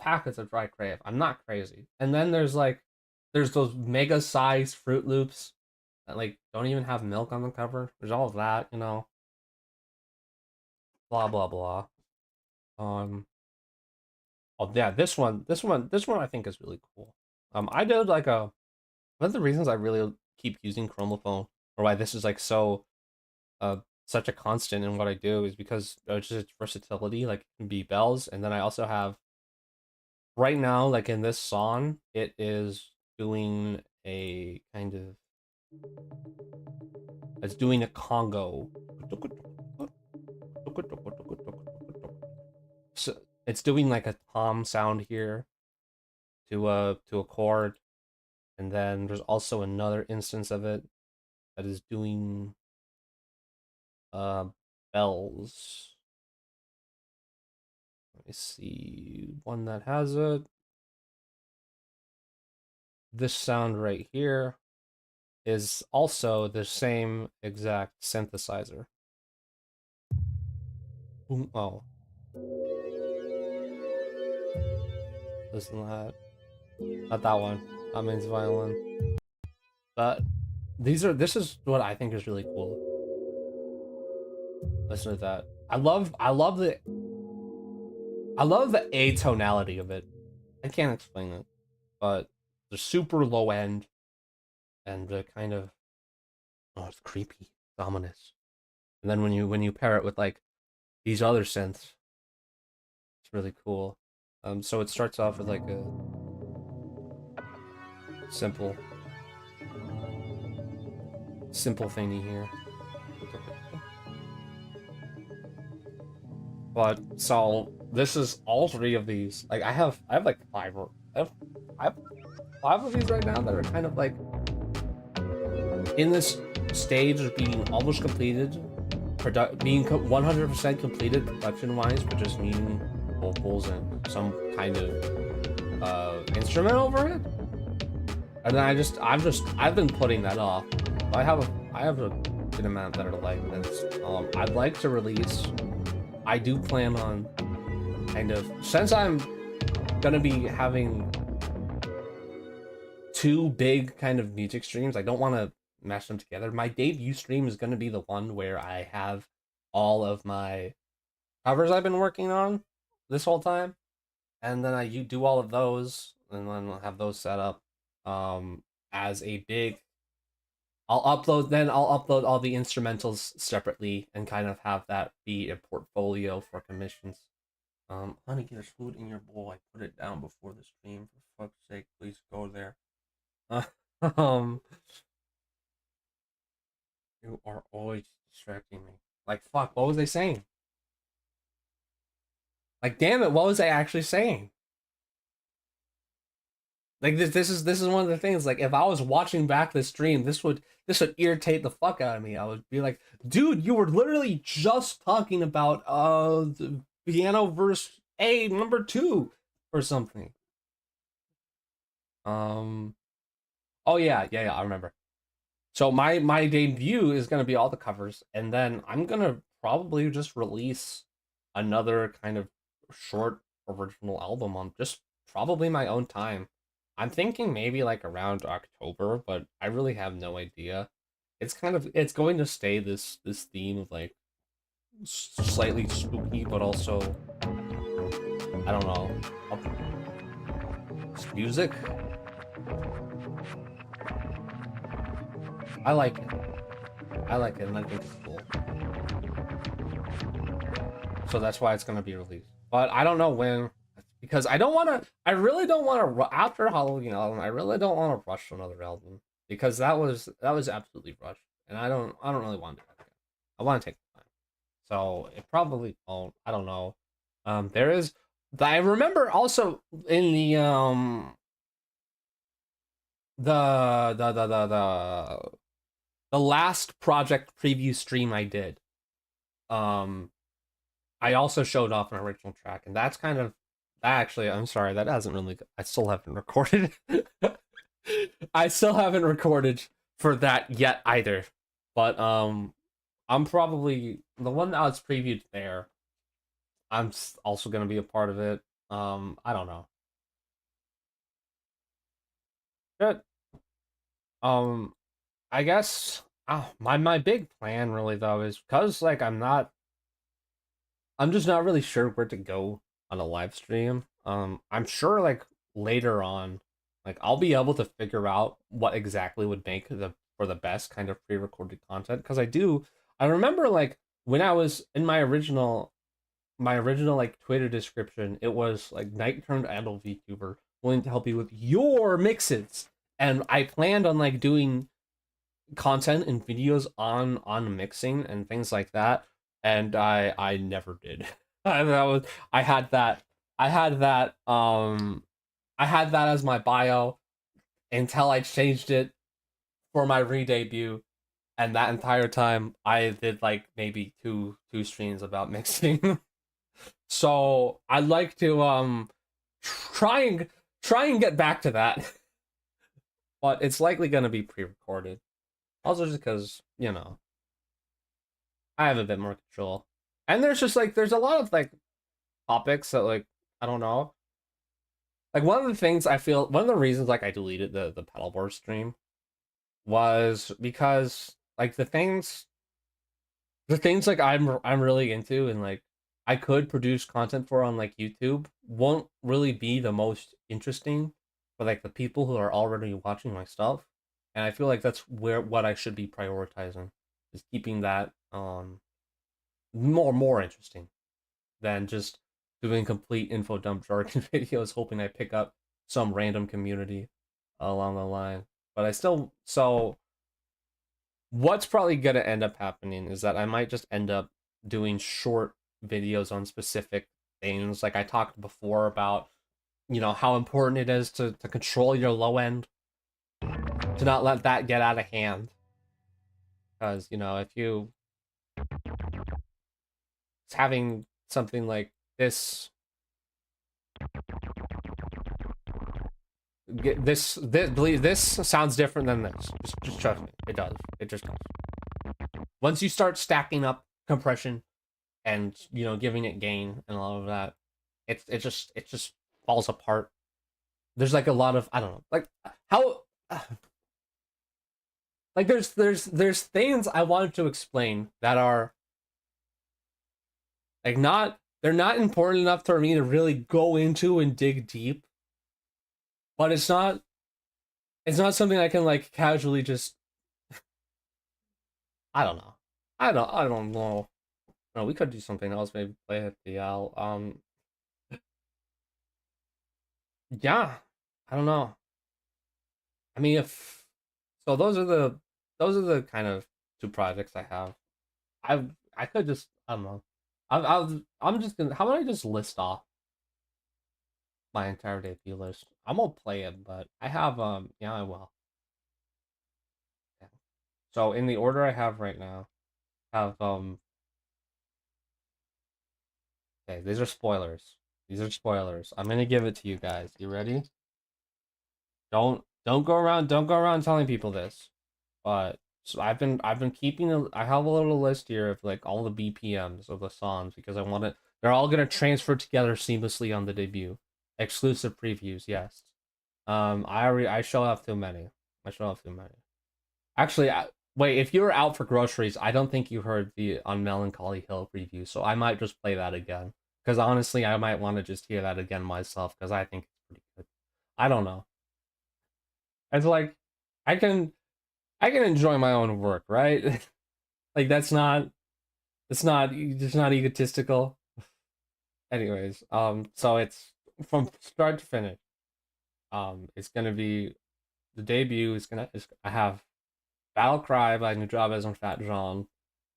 packets of dry Crave. I'm not crazy. And then there's those mega sized Fruit Loops that like don't even have milk on the cover. There's all of that, blah blah blah. Um. Oh yeah, this one I think is really cool. I did like a one of the reasons I really keep using Chromophone or why this is like uh such a constant in what I do is because just its versatility, like it can be bells, and then I also have right now, like in this song, it is doing a kind of it's doing a Congo. So it's doing like a tom sound here to a chord, and then there's also another instance of it that is doing uh bells. Let me see one that has it. This sound right here is also the same exact synthesizer. Oh, listen to that. Not that one. That means violin. But this is what I think is really cool. Listen to that. I love the atonality of it. I can't explain it, but the super low end and the kind of, oh, it's creepy, it's ominous. And then when you pair it with like these other synths, it's really cool. So it starts off with like a simple thingy here. But so this is all three of these. Like I have like I have five of these right now that are kind of like in this stage of being almost completed, being 100% completed production-wise, but just needing vocals and some kind of instrument over it. And then I've been putting that off. I have a good amount that are like this. I'd like to release. I do plan on kind of, since I'm gonna be having two big kind of music streams, I don't want to mash them together. My debut stream is going to be the one where I have all of my covers I've been working on this whole time, and then you do all of those, and then I'll have those set up as a big. I'll upload all the instrumentals separately and kind of have that be a portfolio for commissions. Honey, there's food in your bowl. I put it down before the stream. For fuck's sake, please go there. Um, you are always distracting me. Like, fuck, what was I saying? Like, damn it, what was I actually saying? Like this is one of the things. Like, if I was watching back the stream, this would irritate the fuck out of me. I would be like, dude, you were literally just talking about the piano verse A number 2 or something. Oh yeah, I remember. So my debut is gonna be all the covers, and then I'm gonna probably just release another kind of short original album on just probably my own time. I'm thinking maybe like around October, but I really have no idea. It's going to stay this theme of like slightly spooky, but also I don't know, music. I like it. I like it, and I think it's cool. So that's why it's gonna be released. But I don't know when, because I don't want to. I really don't want to after Halloween album. I really don't want to rush another album because that was absolutely rushed, and I don't really want to do that again. I want to take time. So it probably won't. I don't know. There is. I remember also in the the last project preview stream I did, I also showed off an original track, and that's kind of actually. I'm sorry, that hasn't really. I still haven't recorded. I still haven't recorded for that yet either. But I'm probably the one that was previewed there. I'm also gonna be a part of it. I don't know. Good. Um, I guess my big plan really though is because like I'm just not really sure where to go on a live stream. I'm sure like later on, like I'll be able to figure out what exactly would make the for the best kind of pre-recorded content because I remember like when I was in my original like Twitter description, it was like night turned adult VTuber willing to help you with your mixes, and I planned on like doing content and videos on mixing and things like that, and I never did. That was I had that. I had that. I had that as my bio until I changed it for my re-debut, and that entire time I did like maybe two streams about mixing. So I'd like to try and try and get back to that, but it's likely gonna be pre-recorded. Also, just because I have a bit more control, and there's just like there's a lot of like topics that like I don't know. Like one of the things I feel one of the reasons like I deleted the paddleboard stream was because like the things like I'm really into and like I could produce content for on like YouTube won't really be the most interesting for like the people who are already watching my stuff. And I feel like that's where what I should be prioritizing is keeping that more interesting than just doing complete info dump jargon videos hoping I pick up some random community along the line. But I still so what's probably going to end up happening is that I might just end up doing short videos on specific things. Like I talked before about, how important it is to control your low end, to not let that get out of hand. Because, if you having something like this, believe this sounds different than this. Just trust me, it does. It just does. Once you start stacking up compression and giving it gain and all of that, it just falls apart. There's like a lot of I don't know, like how like there's things I wanted to explain that are like not they're not important enough for me to really go into and dig deep, but it's not something I can like casually just I don't know. I don't know. No, we could do something else, maybe play at the L. Yeah. I don't know. I mean if so those are the kind of two projects I have. I could just I don't know. I'm just gonna how about I just list off my entire debut list. I'm gonna play it, but I have yeah I will. Yeah. So in the order I have right now, have okay, these are spoilers. These are spoilers. I'm gonna give it to you guys. You ready? Don't go around telling people this. But so I've been keeping I have a little list here of like all the BPMs of the songs because I want it they're all gonna transfer together seamlessly on the debut. Exclusive previews, yes. I show off too many. I show off too many. Actually, wait, if you were out for groceries, I don't think you heard the on Melancholy Hill preview, so I might just play that again. Because honestly, I might want to just hear that again myself because I think it's pretty good. I don't know. It's like I can I can enjoy my own work, right? Like it's not egotistical. Anyways, so it's from start to finish. It's gonna be the debut is I have Battle Cry by Nujabes and Fat John.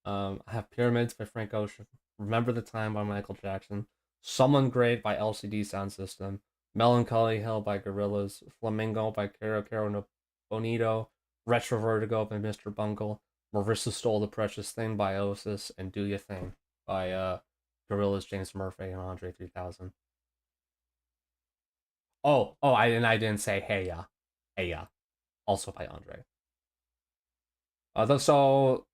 I have Pyramids by Frank Ocean. Remember the Time by Michael Jackson. Someone Great by LCD Sound System. Melancholy Hill by Gorillaz. Flamingo by Caro Caro no Bonito. Retro Vertigo by Mr. Bungle. Marissa Stole the Precious Thing by Oasis. And Do Ya Thing by Gorillaz, James Murphy, and Andre 3000. I didn't say Hey Ya. Hey Ya. Also by Andre. So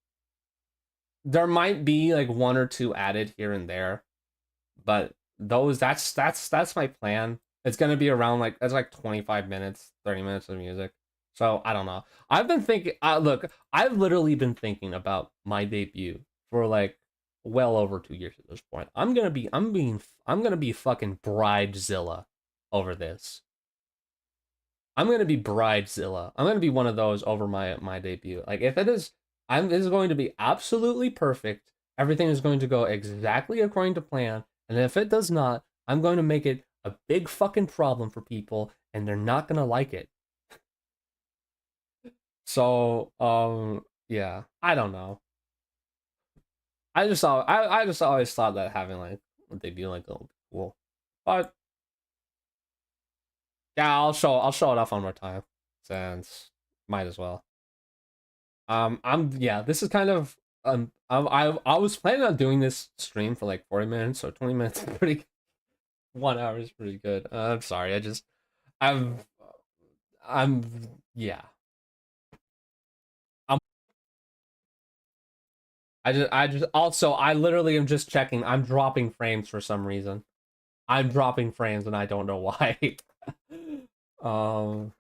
there might be like one or two added here and there, but those that's my plan. It's gonna be around like that's like 25 minutes, 30 minutes of music. So I don't know. I've been thinking. Look, I've literally been thinking about my debut for like well over 2 years at this point. I'm gonna be fucking bridezilla over this. I'm gonna be bridezilla. I'm gonna be one of those over my debut. Like if it is, this is going to be absolutely perfect. Everything is going to go exactly according to plan. And if it does not, I'm going to make it a big fucking problem for people, and they're not gonna like it. So yeah, I don't know. I just always thought that having like Would they be like, oh, cool? But yeah, I'll show it off one more time, since might as well. Yeah, this is kind of I was planning on doing this stream for like 40 minutes, so 20 minutes is pretty 1 hour is pretty good. I'm sorry, I'm I'm yeah. I'm I just also I literally am just checking. I'm dropping frames for some reason. I'm dropping frames and I don't know why. um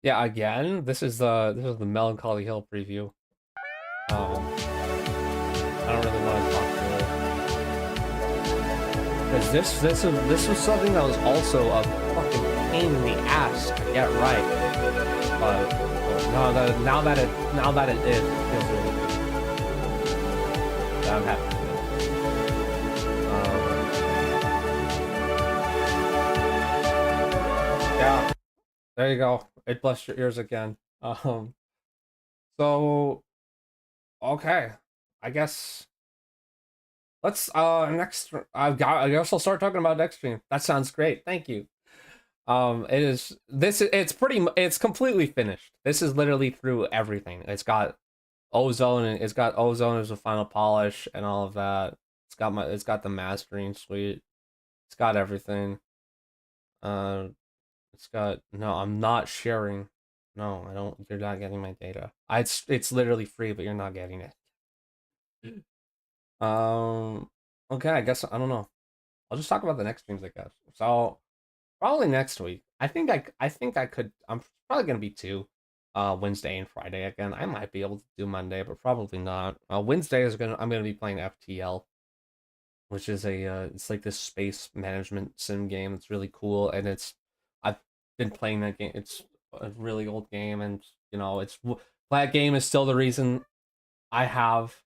yeah, again, this is the Melancholy Hill preview. I don't really want to talk through it. Because this was something that was also a fucking pain in the ass to get right. But now that it did, it feels really good. I'm happy with it. Yeah, there you go. It blessed your ears again. So okay, I guess let's next. I guess I'll start talking about next stream. That sounds great. Thank you. It is this. It's completely finished. This is literally through everything. It's got ozone as a final polish and all of that. It's got the mastering suite. It's got everything. Uh, it's got no. I'm not sharing. No, I don't. You're not getting my data. It's literally free, but you're not getting it. Um. Okay, I guess I don't know. I'll just talk about the next streams, I guess. So probably next week. I think I could. I'm probably gonna be two. Wednesday and Friday again. I might be able to do Monday, but probably not. Wednesday I'm gonna be playing FTL, which is it's like this space management sim game. It's really cool, and I've been playing that game. It's a really old game, and that game is still the reason I have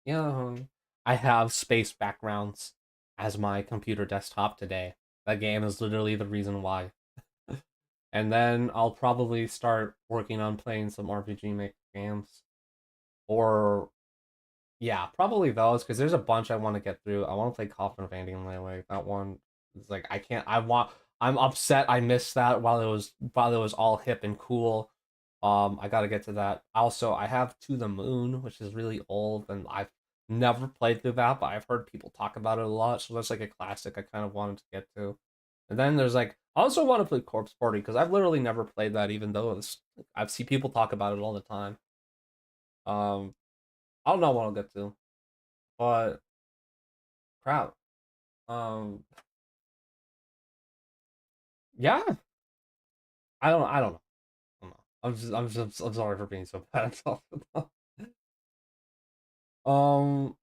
you know I have space backgrounds as my computer desktop today. That game is literally the reason why. And then I'll probably start working on playing some RPG Maker games, or yeah, probably those because there's a bunch I want to get through. I want to play Coffin of Andean Layaway. That one is like I can't. I'm upset I missed that while it was all hip and cool. I got to get to that. Also, I have To the Moon, which is really old, and I've never played through that, but I've heard people talk about it a lot. So that's like a classic I kind of wanted to get to. And then there's like I also want to play Corpse Party because I've literally never played that, even though I've seen people talk about it all the time. Um, I don't know what I'll get to, but crap. Um, yeah, I don't know. I don't know. I'm sorry for being so bad. um,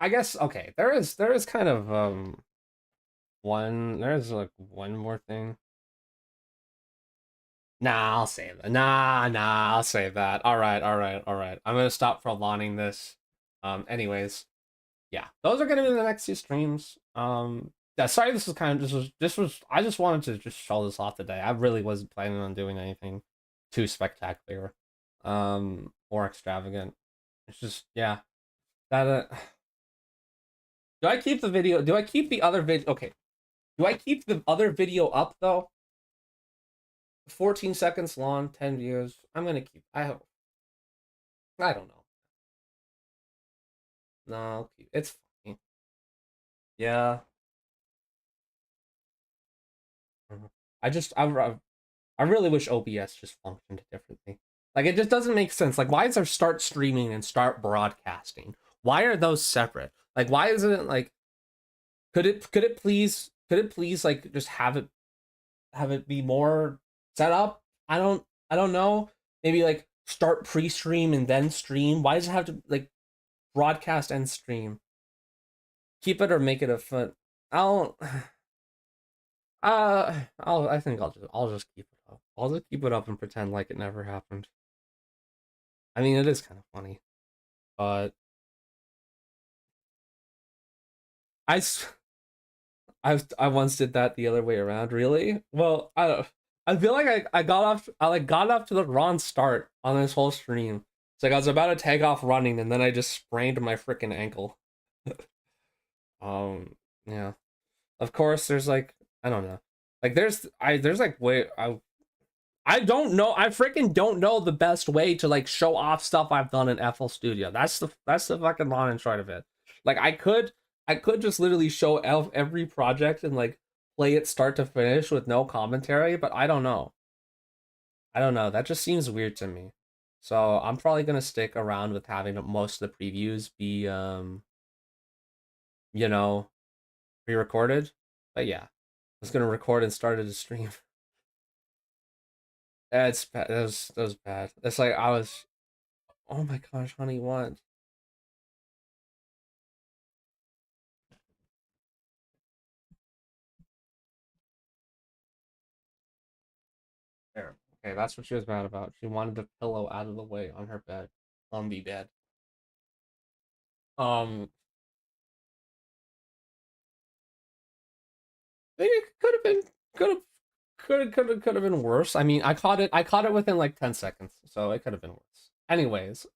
I guess okay. There is kind of there's like one more thing. Nah, I'll save that. Nah, I'll save that. All right. I'm gonna stop prolonging this. Anyways, yeah, those are gonna be the next two streams. Yeah, sorry, this was. I just wanted to just show this off today. I really wasn't planning on doing anything too spectacular, or extravagant. It's just yeah. That do I keep the video? Do I keep the other video? Okay, do I keep the other video up though? 14 seconds long, 10 views. I'm gonna keep. I hope. I don't know. No, I'll keep. It's funny. Yeah. Mhm. I really wish OBS just functioned differently. Like it just doesn't make sense. Like why is there start streaming and start broadcasting? Why are those separate? Like why isn't it like could it please like just have it be more set up? I don't know. Maybe like start pre-stream and then stream. Why does it have to like broadcast and stream? Keep it or make it a fun. I'll I think I'll just keep it up. I'll just keep it up and pretend like it never happened. I mean, it is kind of funny, but I s- I once did that the other way around. Really? Well, I feel like I got off to the wrong start on this whole stream. It's like I was about to take off running and then I just sprained my freaking ankle. Um, yeah. Of course, there's like I don't know. Like there's like way I don't know. I freaking don't know the best way to like show off stuff I've done in FL Studio. That's the fucking long and short of it. Like I could just literally show every project and like play it start to finish with no commentary, but I don't know. I don't know. That just seems weird to me. So I'm probably gonna stick around with having most of the previews be you know, pre-recorded. But yeah, I was gonna record and started a stream. That's bad. That was bad. It's like I was. Oh my gosh, honey, what? There. Okay, that's what she was mad about. She wanted the pillow out of the way on her bed, on the bed. Um, maybe it could have, could have been worse. I mean, I caught it within like 10 seconds, so it could have been worse. Anyways,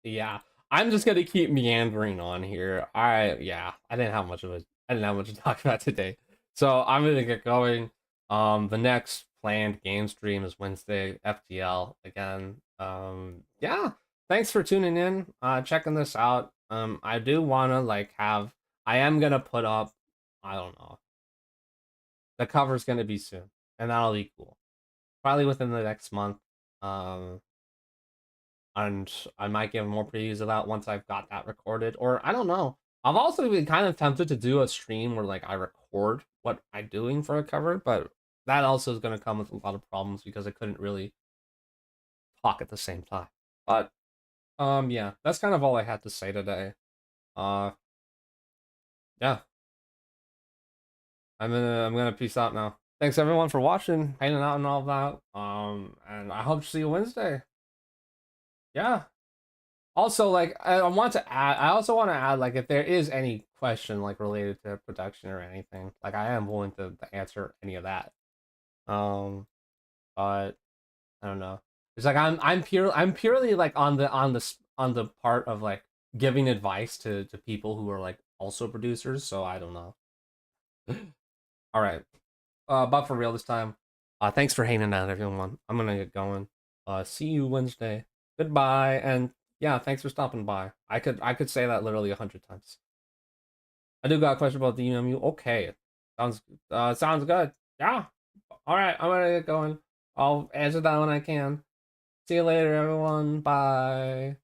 yeah, I'm just gonna keep meandering on here. Yeah, I didn't have much to talk about today, so I'm gonna get going. The next planned game stream is Wednesday, FTL again. Yeah, thanks for tuning in, checking this out. I do wanna like have, I am gonna put up, I don't know, the cover's gonna be soon, and that'll be cool. Probably within the next month. Um, and I might give more previews of that once I've got that recorded. Or I don't know. I've also been kind of tempted to do a stream where like I record what I'm doing for a cover, but that also is gonna come with a lot of problems because I couldn't really talk at the same time. But yeah, that's kind of all I had to say today. Uh yeah, I'm gonna peace out now. Thanks everyone for watching, hanging out and all that. And I hope to see you Wednesday. Yeah. Also, like I want to add, I also want to add, like if there is any question like related to production or anything, like I am willing to answer any of that. Um, but I don't know. It's like I'm purely like on the part of like giving advice to people who are like also producers. So I don't know. All right. But for real this time. Thanks for hanging out, everyone. I'm gonna get going. See you Wednesday. Goodbye, and yeah, thanks for stopping by. I could say that literally 100 times. I do got a question about the UMU. Okay, sounds good. Yeah. All right, I'm gonna get going. I'll answer that when I can. See you later, everyone. Bye.